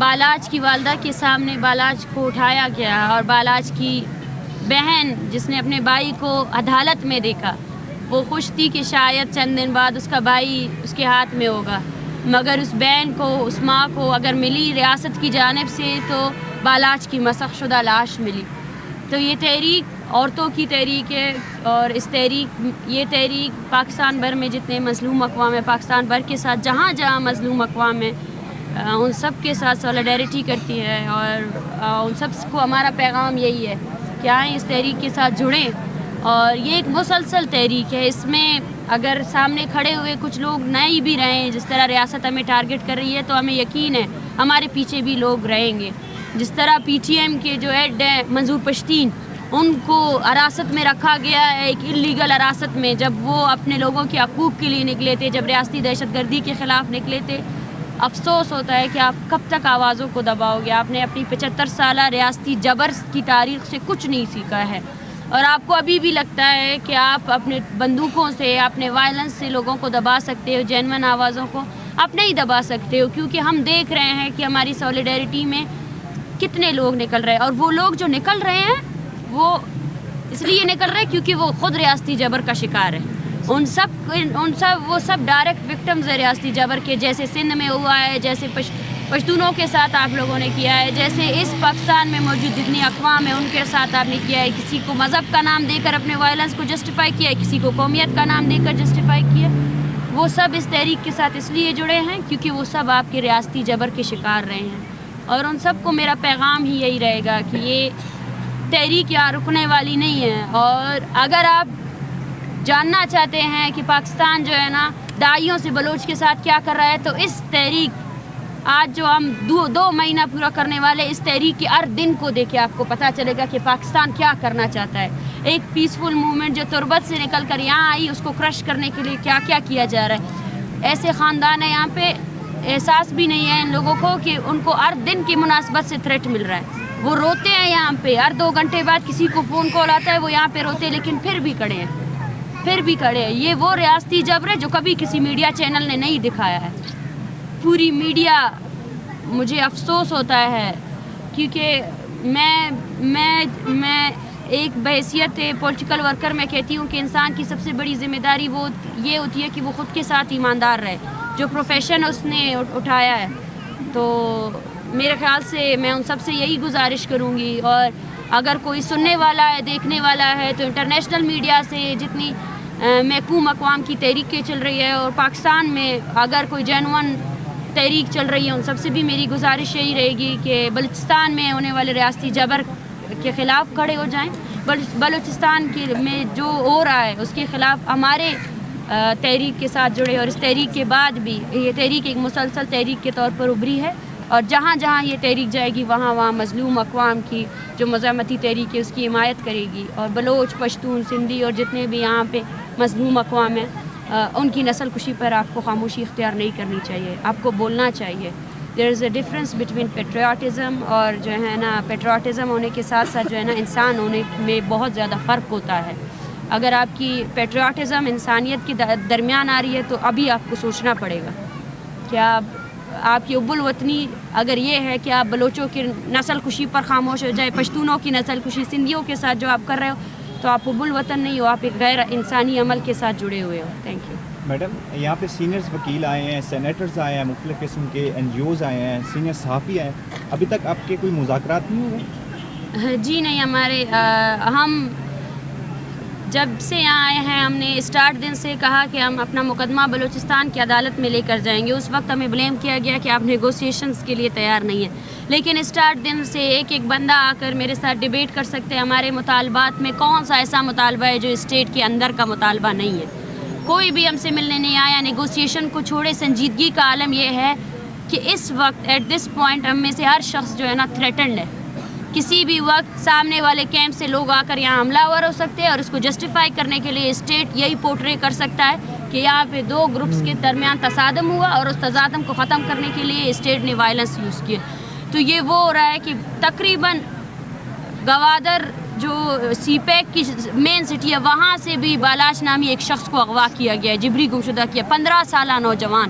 بالاج کی والدہ کے سامنے بالاج کو اٹھایا گیا اور بالاج کی بہن جس نے اپنے بھائی کو عدالت میں دیکھا وہ خوش تھی کہ شاید چند دن بعد اس کا بھائی اس کے ہاتھ میں ہوگا، مگر اس بہن کو، اس ماں کو اگر ملی ریاست کی جانب سے تو بالاج کی مسخ شدہ لاش ملی۔ تو یہ تحریک عورتوں کی تحریک ہے اور یہ تحریک پاکستان بھر میں جتنے مظلوم اقوام ہیں، پاکستان بھر کے ساتھ جہاں جہاں مظلوم اقوام ہیں ان سب کے ساتھ سولیڈیرٹی کرتی ہے، اور ان سب کو ہمارا پیغام یہی ہے کہ آئیں اس تحریک کے ساتھ جڑیں۔ اور یہ ایک مسلسل تحریک ہے، اس میں اگر سامنے کھڑے ہوئے کچھ لوگ نہیں بھی رہیں، جس طرح ریاست ہمیں ٹارگٹ کر رہی ہے تو ہمیں یقین ہے ہمارے پیچھے بھی لوگ رہیں گے۔ جس طرح پی ٹی ایم کے جو ہیڈ ہیں منظور پشتین، ان کو حراست میں رکھا گیا ہے، ایک انلیگل حراست میں، جب وہ اپنے لوگوں کے حقوق کے لیے نکلے تھے، جب ریاستی دہشت گردی کے خلاف نکلے تھے۔ افسوس ہوتا ہے کہ آپ کب تک آوازوں کو دباؤ گے؟ آپ نے اپنی 75 سالہ ریاستی جبر کی تاریخ سے کچھ نہیں سیکھا ہے، اور آپ کو ابھی بھی لگتا ہے کہ آپ اپنے بندوقوں سے، اپنے وائلنس سے لوگوں کو دبا سکتے ہو، جینون آوازوں کو آپ نہیں دبا سکتے ہو، کیونکہ ہم دیکھ رہے ہیں کہ ہماری سولیڈیرٹی میں کتنے لوگ نکل رہے ہیں، اور وہ لوگ جو نکل رہے ہیں وہ اس لیے نکل رہے ہیں کیونکہ وہ خود ریاستی جبر کا شکار ہے۔ وہ سب ڈائریکٹ وکٹمز ہیں ریاستی جبر کے، جیسے سندھ میں ہوا ہے، جیسے پشتونوں کے ساتھ آپ لوگوں نے کیا ہے، جیسے اس پاکستان میں موجود جتنی اقوام ہیں ان کے ساتھ آپ نے کیا ہے۔ کسی کو مذہب کا نام دے کر اپنے وائلنس کو جسٹیفائی کیا ہے، کسی کو قومیت کا نام دے کر جسٹیفائی کیا۔ وہ سب اس تحریک کے ساتھ اس لیے جڑے ہیں کیونکہ وہ سب آپ کے ریاستی جبر کے شکار رہے ہیں، اور ان سب کو میرا پیغام ہی یہی رہے گا کہ یہ تحریک یہاں رکنے والی نہیں ہے۔ اور اگر آپ جاننا چاہتے ہیں کہ پاکستان جو ہے نا داعیوں سے بلوچ کے ساتھ کیا کر رہا ہے، تو اس تحریک آج جو ہم 2 مہینہ پورا کرنے والے اس تحریک کے ہر دن کو دیکھ کے آپ کو پتہ چلے گا کہ پاکستان کیا کرنا چاہتا ہے۔ ایک پیسفل موومنٹ جو تربت سے نکل کر یہاں آئی، اس کو کرش کرنے کے لیے کیا کیا کیا جا رہا ہے۔ ایسے خاندان ہیں یہاں پہ، احساس بھی نہیں ہے ان لوگوں کو کہ ان کو ہر دن کی مناسبت سے تھریٹ مل رہا ہے۔ وہ روتے ہیں یہاں پہ، ہر 2 گھنٹے بعد کسی کو فون کال آتا ہے، وہ یہاں پہ روتے ہیں، لیکن پھر بھی کھڑے ہیں۔ یہ وہ ریاستی جبر ہے جو کبھی کسی میڈیا چینل نے نہیں دکھایا ہے۔ پوری میڈیا، مجھے افسوس ہوتا ہے کیونکہ میں ایک بحیثیت پولیٹیکل ورکر میں کہتی ہوں کہ انسان کی سب سے بڑی ذمہ داری وہ یہ ہوتی ہے کہ وہ خود کے ساتھ ایماندار رہے، جو پروفیشن اس نے اٹھایا ہے۔ تو میرے خیال سے میں ان سب سے یہی گزارش کروں گی، اور اگر کوئی سننے والا ہے، دیکھنے والا ہے، تو انٹرنیشنل میڈیا سے جتنی محکوم اقوام کی تحریکیں چل رہی ہے اور پاکستان میں اگر کوئی جینون تحریک چل رہی ہے، ان سب سے بھی میری گزارش یہی رہے گی کہ بلوچستان میں ہونے والے ریاستی جبر کے خلاف کھڑے ہو جائیں۔ بلوچستان میں جو ہو رہا ہے اس کے خلاف ہمارے تحریک کے ساتھ جڑے، اور اس تحریک کے بعد بھی یہ تحریک ایک مسلسل تحریک کے طور پر ابھری ہے، اور جہاں جہاں یہ تحریک جائے گی وہاں وہاں مظلوم اقوام کی جو مزاحمتی تحریک ہے اس کی حمایت کرے گی، اور بلوچ، پشتون، سندھی اور جتنے بھی یہاں پہ مظلوم اقوام ہیں ان کی نسل کشی پر آپ کو خاموشی اختیار نہیں کرنی چاہیے، آپ کو بولنا چاہیے۔ دیر از اے ڈفرینس بٹوین پیٹریاٹزم، اور جو ہے نا پیٹریاٹزم ہونے کے ساتھ ساتھ جو ہے نا انسان ہونے میں بہت زیادہ فرق ہوتا ہے۔ اگر آپ کی پیٹریاٹزم انسانیت کے درمیان آ رہی ہے تو ابھی آپ کو سوچنا پڑے گا کہ آپ کی حب الوطنی اگر یہ ہے کہ آپ بلوچوں کی نسل کشی پر خاموش ہو جائے، پشتونوں کی نسل کشی، سندھیوں کے ساتھ جو آپ کر رہے ہو، تو آپ حب الوطن نہیں ہو، آپ ایک غیر انسانی عمل کے ساتھ جڑے ہوئے ہو۔ Thank you. میڈم، یہاں پہ سینئرز وکیل آئے ہیں، سینیٹرز آئے ہیں، مختلف قسم کے NGOs آئے ہیں، سینئر صحافی آئے ہیں، ابھی تک آپ کے کوئی مذاکرات نہیں ہوئے؟ جی نہیں، ہم جب سے یہاں آئے ہیں ہم نے اسٹارٹ دن سے کہا کہ ہم اپنا مقدمہ بلوچستان کی عدالت میں لے کر جائیں گے۔ اس وقت ہمیں بلیم کیا گیا کہ آپ نیگوسیشنز کے لیے تیار نہیں ہیں، لیکن اسٹارٹ دن سے ایک بندہ آ کر میرے ساتھ ڈیبیٹ کر سکتے ہیں۔ ہمارے مطالبات میں کون سا ایسا مطالبہ ہے جو اسٹیٹ کے اندر کا مطالبہ نہیں ہے؟ کوئی بھی ہم سے ملنے نہیں آیا۔ نیگوسیشن کو چھوڑے، سنجیدگی کا عالم یہ ہے کہ اس وقت ایٹ دس پوائنٹ ہم میں سے ہر شخص جو ہے نا تھریٹنڈ ہے۔ کسی بھی وقت سامنے والے کیمپ سے لوگ آ کر یہاں حملہ آور ہو سکتے ہیں، اور اس کو جسٹیفائی کرنے کے لیے اسٹیٹ یہی پورٹرے کر سکتا ہے کہ یہاں پہ 2 گروپس کے درمیان تصادم ہوا، اور اس تصادم کو ختم کرنے کے لیے اسٹیٹ نے وائلنس یوز کیا۔ تو یہ وہ ہو رہا ہے کہ تقریباً گوادر جو سی پیک کی مین سٹی ہے وہاں سے بھی بالاش نامی ایک شخص کو اغوا کیا گیا ہے، جبری گمشدہ کیا، 15 سالہ نوجوان۔